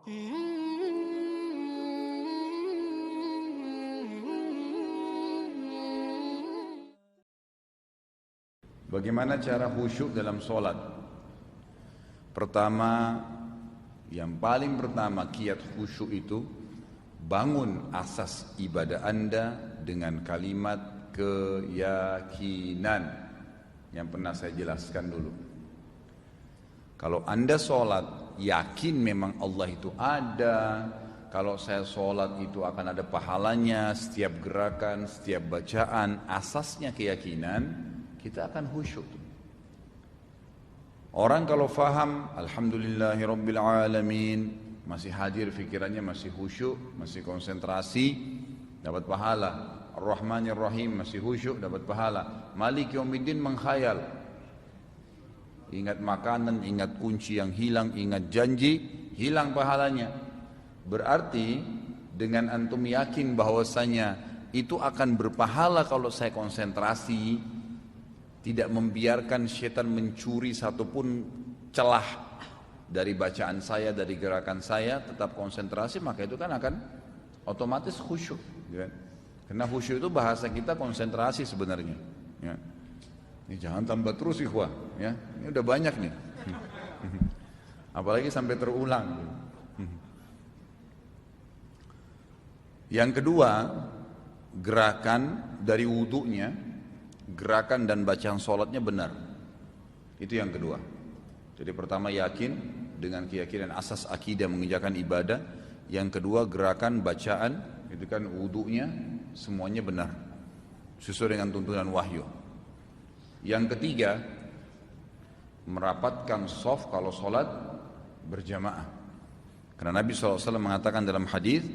Bagaimana cara khusyuk dalam sholat? Pertama, yang paling pertama kiat khusyuk itu bangun asas ibadah Anda dengan kalimat keyakinan yang pernah saya jelaskan dulu. Kalau Anda sholat yakin memang Allah itu ada, kalau saya sholat itu akan ada pahalanya, setiap gerakan, setiap bacaan, asasnya keyakinan, kita akan khusyuk. Orang kalau faham alhamdulillahirabbil alamin, masih hadir fikirannya, masih khusyuk, masih konsentrasi, dapat pahala. Ar-Rahmanir Rahim, masih khusyuk, dapat pahala. Malik Yaumiddin menghayal, ingat makanan, ingat kunci yang hilang, ingat janji, hilang pahalanya. Berarti dengan antum yakin bahwasanya itu akan berpahala kalau saya konsentrasi, tidak membiarkan syaitan mencuri satupun celah dari bacaan saya, dari gerakan saya, tetap konsentrasi, maka itu kan akan otomatis khusyuk. Ya. Karena khusyuk itu bahasa kita konsentrasi sebenarnya. Ya. Ini jangan tambah terus ikhwah. Ya. Ini udah banyak nih. Apalagi sampai terulang. Yang kedua, gerakan dari wudunya, gerakan dan bacaan sholatnya benar. Itu yang kedua. Jadi pertama yakin dengan keyakinan asas akidah mengerjakan ibadah. Yang kedua gerakan bacaan, itu kan wudunya semuanya benar sesuai dengan tuntunan wahyu. Yang ketiga, merapatkan shaf kalau sholat berjamaah. Karena Nabi SAW mengatakan dalam hadis,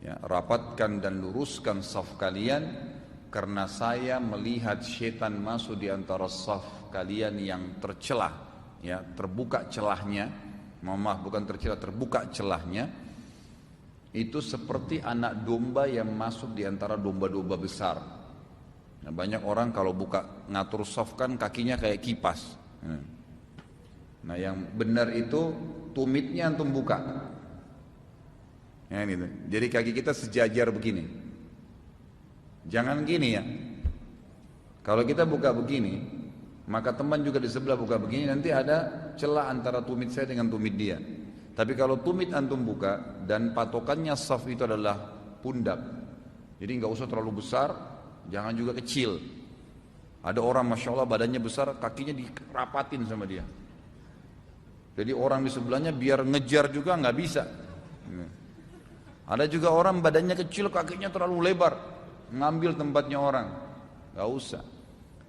ya, rapatkan dan luruskan shaf kalian, karena saya melihat syaitan masuk di antara shaf kalian yang tercelah, ya, terbuka celahnya, bukan tercelah, terbuka celahnya, itu seperti anak domba yang masuk di antara domba-domba besar. Nah, banyak orang kalau buka ngatur shaf kan kakinya kayak kipas. Nah, yang benar itu tumitnya antum buka. Ya, gitu. Jadi kaki kita sejajar begini. Jangan gini ya. Kalau kita buka begini, maka teman juga di sebelah buka begini, nanti ada celah antara tumit saya dengan tumit dia. Tapi kalau tumit antum buka dan patokannya shaf itu adalah pundak, jadi nggak usah terlalu besar, jangan juga kecil. Ada orang masya Allah badannya besar, kakinya dirapatin sama dia. Jadi orang di sebelahnya biar ngejar juga nggak bisa. Ada juga orang badannya kecil, kakinya terlalu lebar, ngambil tempatnya orang. Gak usah.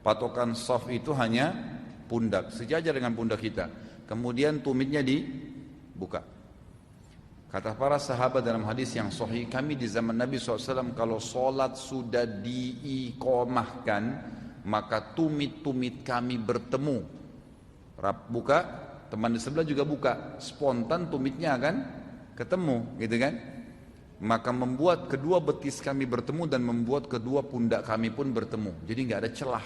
Patokan shaf itu hanya pundak, sejajar dengan pundak kita. Kemudian tumitnya dibuka. Kata para sahabat dalam hadis yang sahih, kami di zaman Nabi SAW kalau sholat sudah diiqomahkan, maka tumit-tumit kami bertemu. Buka, teman di sebelah juga buka, spontan tumitnya akan ketemu, gitu kan? Maka membuat kedua betis kami bertemu dan membuat kedua pundak kami pun bertemu. Jadi nggak ada celah.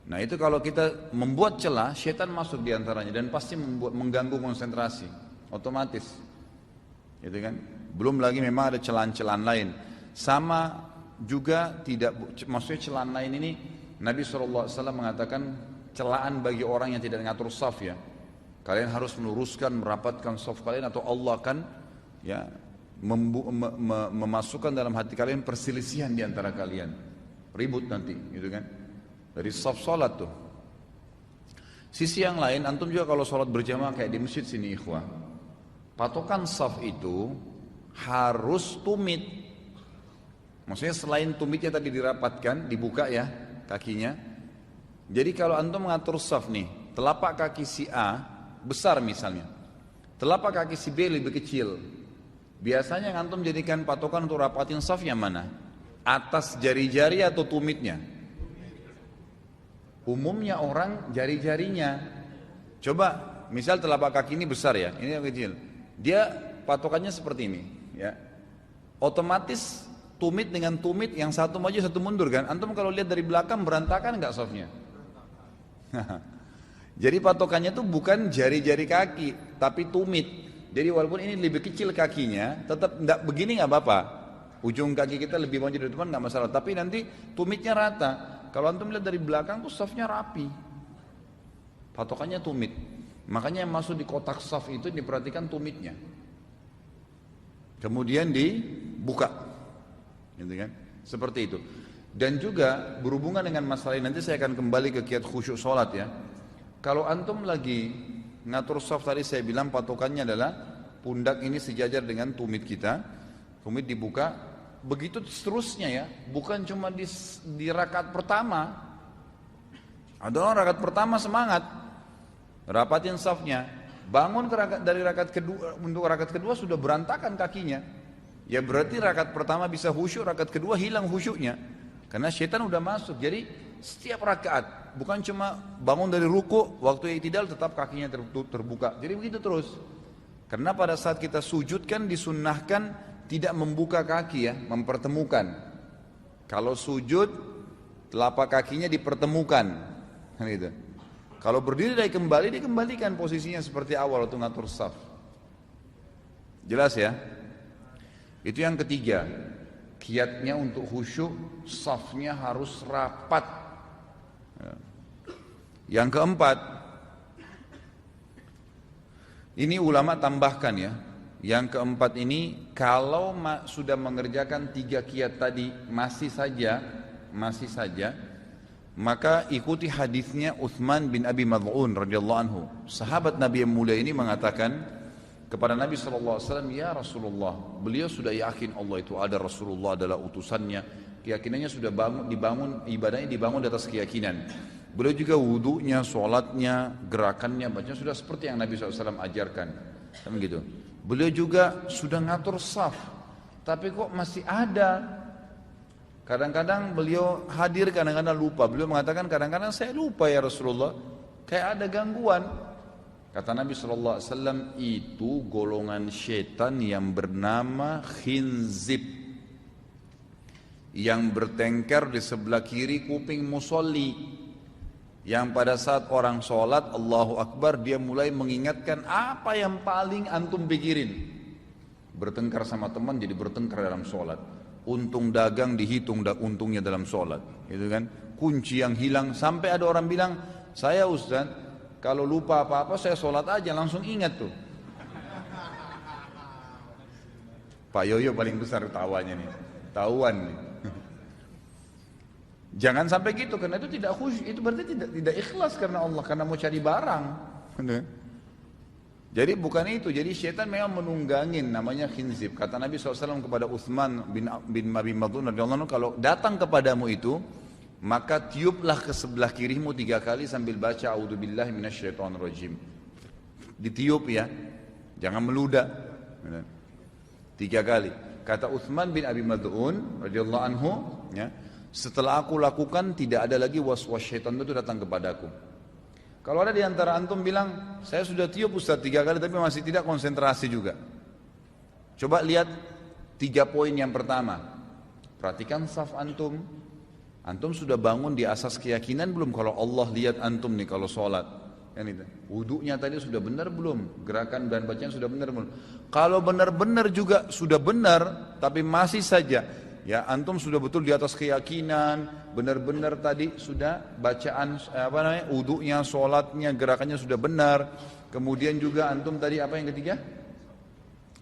Nah itu kalau kita membuat celah, syaitan masuk di antaranya dan pasti mengganggu konsentrasi, otomatis. Gitu kan? Belum lagi memang ada celah-celah lain. Sama juga tidak, maksudnya celah lain ini Nabi SAW mengatakan celaan bagi orang yang tidak ngatur shaf ya. Kalian harus meluruskan, merapatkan shaf kalian atau Allah akan ya memasukkan dalam hati kalian perselisihan di antara kalian, ribut nanti, gitu kan? Dari shaf sholat tuh. Sisi yang lain, antum juga kalau sholat berjamaah kayak di masjid sini ikhwah, patokan shaf itu harus tumit. Maksudnya selain tumitnya tadi dirapatkan, dibuka ya kakinya. Jadi kalau antum mengatur shaf nih, telapak kaki si A besar misalnya, telapak kaki si B lebih kecil. Biasanya yang antum jadikan patokan untuk rapatin shaf yang mana? Atas jari-jari atau tumitnya? Umumnya orang jari-jarinya. Coba misal telapak kaki ini besar ya, ini yang kecil. Dia patokannya seperti ini ya. Otomatis tumit dengan tumit yang satu maju satu mundur kan. Antum kalau lihat dari belakang berantakan enggak shafnya? Jadi patokannya tuh bukan jari-jari kaki, tapi tumit. Jadi walaupun ini lebih kecil kakinya, tetap enggak begini nggak apa-apa. Ujung kaki kita lebih maju dari depan nggak masalah, tapi nanti tumitnya rata. Kalau antum lihat dari belakang tuh safnya rapi, patokannya tumit. Makanya yang masuk di kotak saf itu diperhatikan tumitnya. Kemudian dibuka, gitu kan? Seperti itu. Dan juga berhubungan dengan masalah ini, nanti saya akan kembali ke kiat khusyuk sholat ya. Kalau antum lagi ngatur saf tadi saya bilang patokannya adalah pundak ini sejajar dengan tumit kita, tumit dibuka, begitu seterusnya ya, bukan cuma di rakaat pertama. Ada orang rakaat pertama semangat, rapatin safnya, bangun dari rakaat kedua, untuk rakaat kedua sudah berantakan kakinya. Ya berarti rakaat pertama bisa khusyuk, rakaat kedua hilang khusyuknya. Karena syaitan udah masuk. Jadi setiap rakaat bukan cuma bangun dari ruku, waktu i'tidal tetap kakinya terbuka. Jadi begitu terus. Karena pada saat kita sujud kan disunnahkan tidak membuka kaki ya, mempertemukan. Kalau sujud telapak kakinya dipertemukan. Kan gitu. Kalau berdiri dari kembali dikembalikan posisinya seperti awal waktu ngatur saf. Jelas ya? Itu yang ketiga. Kiatnya untuk khusyuk, safnya harus rapat. Yang keempat, ini ulama tambahkan ya. Yang keempat ini, kalau sudah mengerjakan 3 kiat tadi masih saja, maka ikuti hadisnya Utsman bin Abi Mad'un radhiyallahu anhu. Sahabat Nabi yang mulia ini mengatakan kepada Nabi SAW, ya Rasulullah, beliau sudah yakin Allah itu ada, Rasulullah adalah utusannya, keyakinannya sudah dibangun, ibadahnya dibangun di atas keyakinan. Beliau juga wudunya, sholatnya, gerakannya, bacanya sudah seperti yang Nabi SAW ajarkan. Kan gitu. Beliau juga sudah ngatur saf, tapi kok masih ada. Kadang-kadang beliau hadir, kadang-kadang lupa. Beliau mengatakan kadang-kadang saya lupa ya Rasulullah, kayak ada gangguan. Kata Nabi SAW, itu golongan syaitan yang bernama khinzib, yang bertengkar di sebelah kiri kuping musolli, yang pada saat orang sholat Allahu Akbar dia mulai mengingatkan apa yang paling antum pikirin. Bertengkar sama teman jadi bertengkar dalam sholat. Untung dagang dihitung untungnya dalam sholat, gitu kan? Kunci yang hilang, sampai ada orang bilang, saya Ustaz kalau lupa apa-apa saya sholat aja langsung ingat tuh. Pak Yoyo paling besar tawanya nih, tahuan nih. Jangan sampai gitu, karena itu tidak khusyuk, itu berarti tidak ikhlas karena Allah, karena mau cari barang. Jadi bukan itu, jadi syaitan memang menunggangin, namanya khinzib. Kata Nabi SAW kepada Utsman bin Abi Mad'un radhiyallahu anhu, kalau datang kepadamu itu, maka tiuplah ke sebelah kirimu 3 kali sambil baca a'udzubillahi minasyaitonirrajim. Ditiup ya, jangan meludah. 3 kali. Kata Utsman bin Abi Mad'un radhiyallahu anhu, ya, setelah aku lakukan tidak ada lagi waswas syaitan itu datang kepadaku. Kalau ada di antara antum bilang, saya sudah tiup Ustaz 3 kali tapi masih tidak konsentrasi juga. Coba lihat 3 poin yang pertama. Perhatikan saf antum. Antum sudah bangun di asas keyakinan belum kalau Allah lihat antum nih kalau sholat? Kan itu. Wudunya tadi sudah benar belum? Gerakan dan bacaan sudah benar belum? Kalau benar-benar juga sudah benar, tapi masih saja, ya antum sudah betul di atas keyakinan, benar-benar tadi sudah bacaan wudunya, sholatnya, gerakannya sudah benar. Kemudian juga antum tadi apa yang ketiga?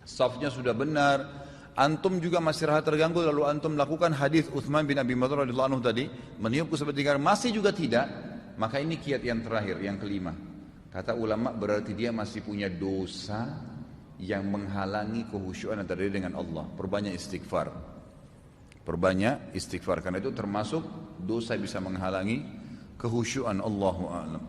Safnya sudah benar. Antum juga masih rasa terganggu lalu antum lakukan hadis Utsman bin Abi Mad'un radhiyallahu anhu tadi, meniupku seperti kali masih juga tidak, maka ini kiat yang terakhir, yang kelima. Kata ulama berarti dia masih punya dosa yang menghalangi kekhusyuan antara dia dengan Allah. Perbanyak istighfar. Perbanyak istighfar karena itu termasuk dosa bisa menghalangi kekhusyuan, Allahu a'lam.